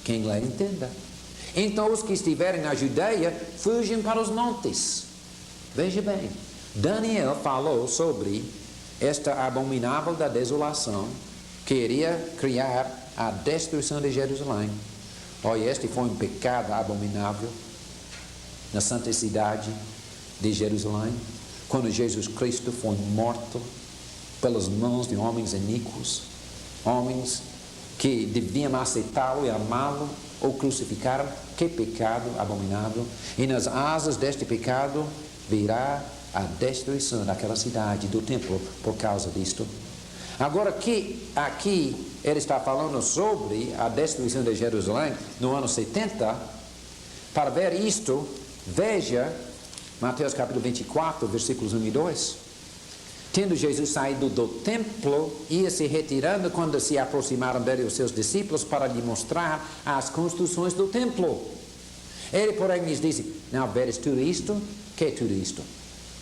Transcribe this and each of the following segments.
Quem lê, entenda. Então os que estiverem na Judeia, fujam para os montes. Veja bem, Daniel falou sobre esta abominável da desolação, que iria criar a destruição de Jerusalém. Olha, este foi um pecado abominável na santa cidade de Jerusalém, quando Jesus Cristo foi morto pelas mãos de homens iníquos, homens que deviam aceitá-lo e amá-lo, ou crucificaram. Que pecado abominável! E nas asas deste pecado virá a destruição daquela cidade, do templo, por causa disto. Agora aqui ele está falando sobre a destruição de Jerusalém no ano 70. Para ver isto, veja Mateus capítulo 24, versículos 1 e 2. Tendo Jesus saído do templo, ia se retirando quando se aproximaram dele os seus discípulos para lhe mostrar as construções do templo. Ele, porém, lhes disse: não veres tudo isto? Que é tudo isto?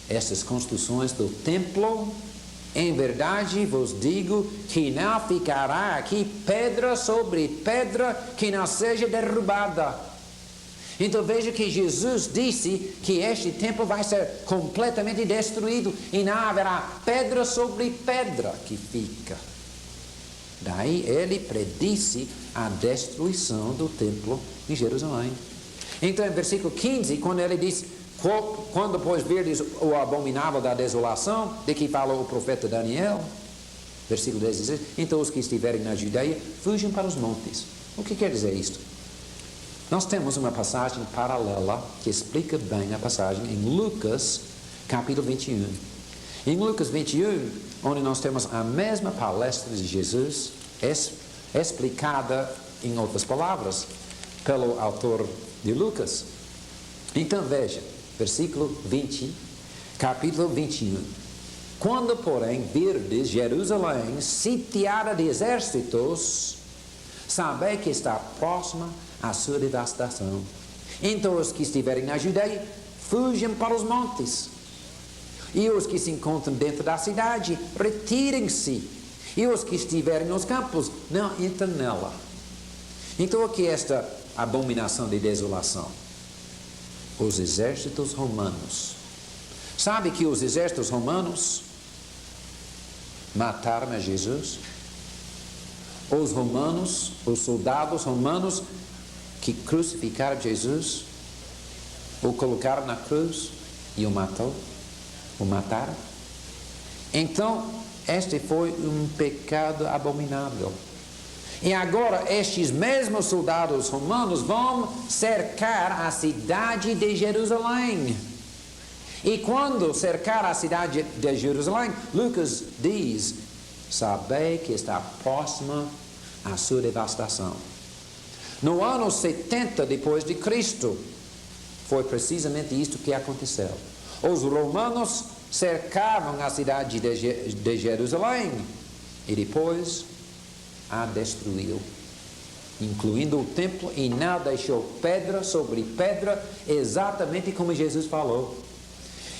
Estas construções do templo, em verdade vos digo que não ficará aqui pedra sobre pedra que não seja derrubada. Então veja que Jesus disse que este templo vai ser completamente destruído e não haverá pedra sobre pedra que fica. Daí ele predisse a destruição do templo em Jerusalém. Então em versículo 15, quando ele diz: quando pois virdes o abominável da desolação, de que falou o profeta Daniel, versículo 16, então os que estiverem na Judeia, fujam para os montes. O que quer dizer isto? Nós temos uma passagem paralela que explica bem a passagem em Lucas, capítulo 21. Em Lucas 21, onde nós temos a mesma palestra de Jesus, explicada em outras palavras, pelo autor de Lucas. Então veja, versículo 20, capítulo 21. Quando, porém, virdes Jerusalém sitiada de exércitos, sabei que está próxima a sua devastação. Então os que estiverem na Judeia, fujam para os montes. E os que se encontram dentro da cidade, retirem-se. E os que estiverem nos campos, não entrem nela. Então o que é esta abominação de desolação? Os exércitos romanos. Sabe que os exércitos romanos mataram a Jesus? Os romanos, os soldados romanos que crucificaram Jesus, o colocaram na cruz e o mataram. Então, este foi um pecado abominável. E agora estes mesmos soldados romanos vão cercar a cidade de Jerusalém. E quando cercar a cidade de Jerusalém, Lucas diz: sabei que está próxima a sua devastação. No ano 70 depois de Cristo, foi precisamente isto que aconteceu. Os romanos cercavam a cidade de Jerusalém e depois a destruiu, incluindo o templo, e não deixou pedra sobre pedra, exatamente como Jesus falou.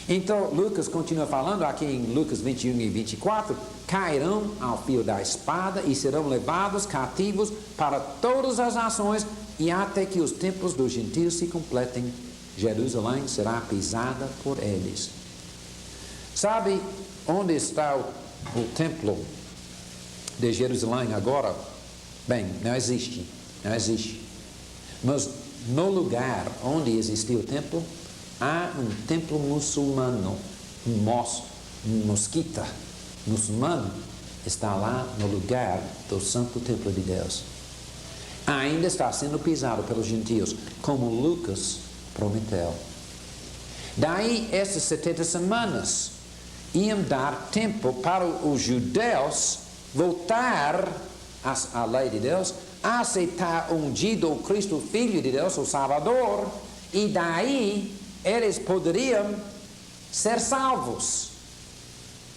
Então Lucas continua falando aqui em Lucas 21 e 24: cairão ao fio da espada e serão levados cativos para todas as nações, e até que os templos dos gentios se completem, Jerusalém será pisada por eles. Sabe onde está o templo de Jerusalém agora? Bem, não existe. Mas no lugar onde existiu o templo, há um templo muçulmano, um mosquita muçulmano está lá no lugar do santo templo de Deus. Ainda está sendo pisado pelos gentios, como Lucas prometeu. Daí, essas 70 semanas iam dar tempo para os judeus voltar à lei de Deus, aceitar o ungido, o Cristo, o Filho de Deus, o Salvador, e daí eles poderiam ser salvos.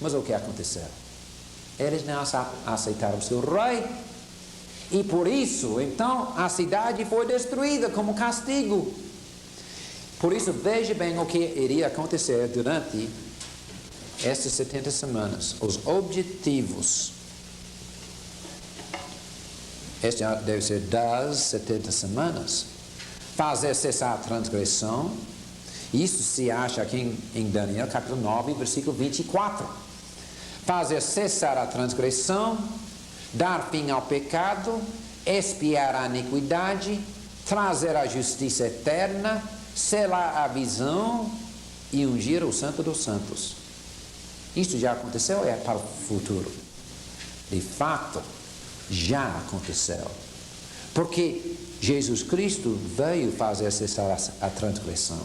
Mas o que aconteceu? Eles não aceitaram o seu rei, e por isso, então, a cidade foi destruída como castigo. Por isso, veja bem o que iria acontecer durante estas 70 semanas. Os objetivos Este deve ser das 70 semanas. Fazer cessar a transgressão. Isso se acha aqui em Daniel, capítulo 9, versículo 24. Fazer cessar a transgressão, dar fim ao pecado, expiar a iniquidade, trazer a justiça eterna, selar a visão e ungir o Santo dos Santos. Isto já aconteceu, é para o futuro. De fato, já aconteceu. Porque Jesus Cristo veio fazer cessar a transgressão.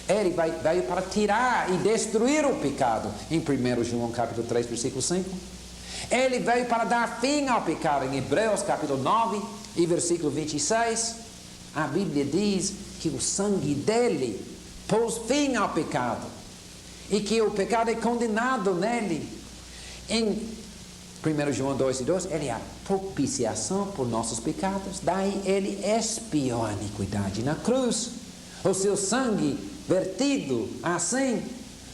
Ele veio para tirar e destruir o pecado. Em 1 João capítulo 3, versículo 5. Ele veio para dar fim ao pecado. Em Hebreus capítulo 9 e versículo 26. A Bíblia diz que o sangue dele pôs fim ao pecado. E que o pecado é condenado nele. Em 1 João 2 e 2, ele é a propiciação por nossos pecados. Daí ele expiou a iniquidade na cruz. O seu sangue vertido assim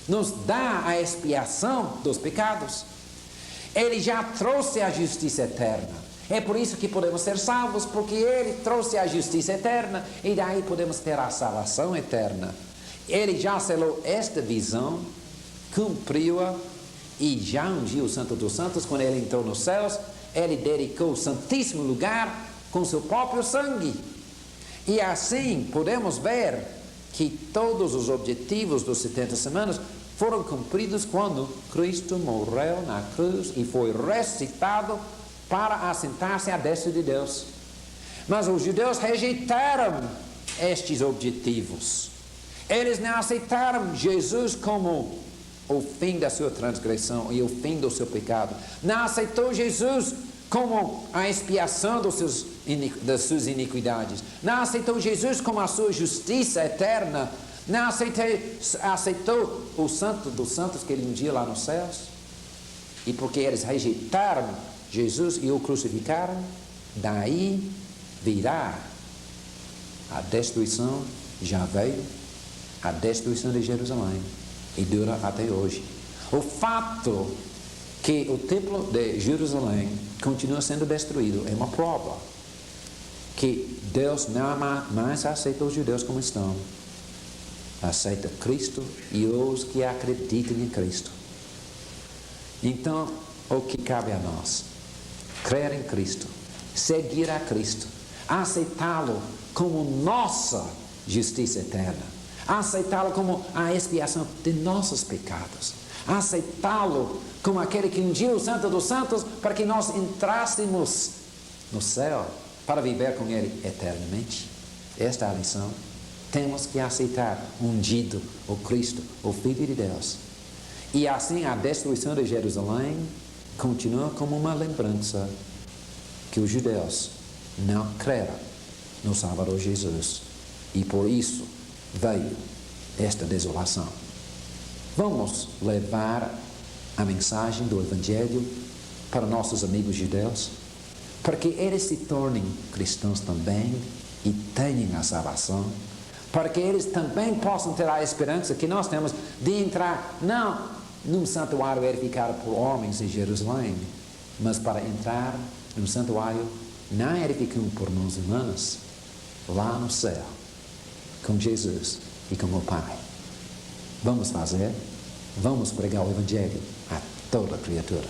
nos dá a expiação dos pecados. Ele já trouxe a justiça eterna. É por isso que podemos ser salvos, porque ele trouxe a justiça eterna e daí podemos ter a salvação eterna. Ele já selou esta visão, cumpriu-a e já ungiu o Santo dos Santos. Quando ele entrou nos céus, ele dedicou o santíssimo lugar com seu próprio sangue. E assim podemos ver que todos os objetivos dos 70 semanas foram cumpridos quando Cristo morreu na cruz e foi ressuscitado para assentar-se à destra de Deus. Mas os judeus rejeitaram estes objetivos. Eles não aceitaram Jesus como o fim da sua transgressão e o fim do seu pecado. Não aceitou Jesus como a expiação das suas iniquidades. Não aceitou Jesus como a sua justiça eterna. Não aceitou o Santo dos Santos que ele ungia lá nos céus. E porque eles rejeitaram Jesus e o crucificaram, daí virá a destruição. Já veio a destruição de Jerusalém e dura até hoje. O fato que o templo de Jerusalém continua sendo destruído é uma prova que Deus não mais aceita os judeus como estão. Aceita Cristo e os que acreditam em Cristo. Então, o que cabe a nós? Crer em Cristo, seguir a Cristo, aceitá-lo como nossa justiça eterna, aceitá-lo como a expiação de nossos pecados, aceitá-lo como aquele que ungiu o Santo dos Santos para que nós entrássemos no céu para viver com Ele eternamente. Esta é a lição. Temos que aceitar o ungido, o Cristo, o Filho de Deus. E assim a destruição de Jerusalém continua como uma lembrança que os judeus não creram no Salvador Jesus. E por isso veio esta desolação. Vamos levar a mensagem do Evangelho para nossos amigos judeus, para que eles se tornem cristãos também e tenham a salvação, para que eles também possam ter a esperança que nós temos de entrar não num santuário edificado por homens em Jerusalém, mas para entrar num santuário não edificado por mãos humanas, lá no céu, com Jesus e com o Pai. Vamos pregar o Evangelho a toda criatura.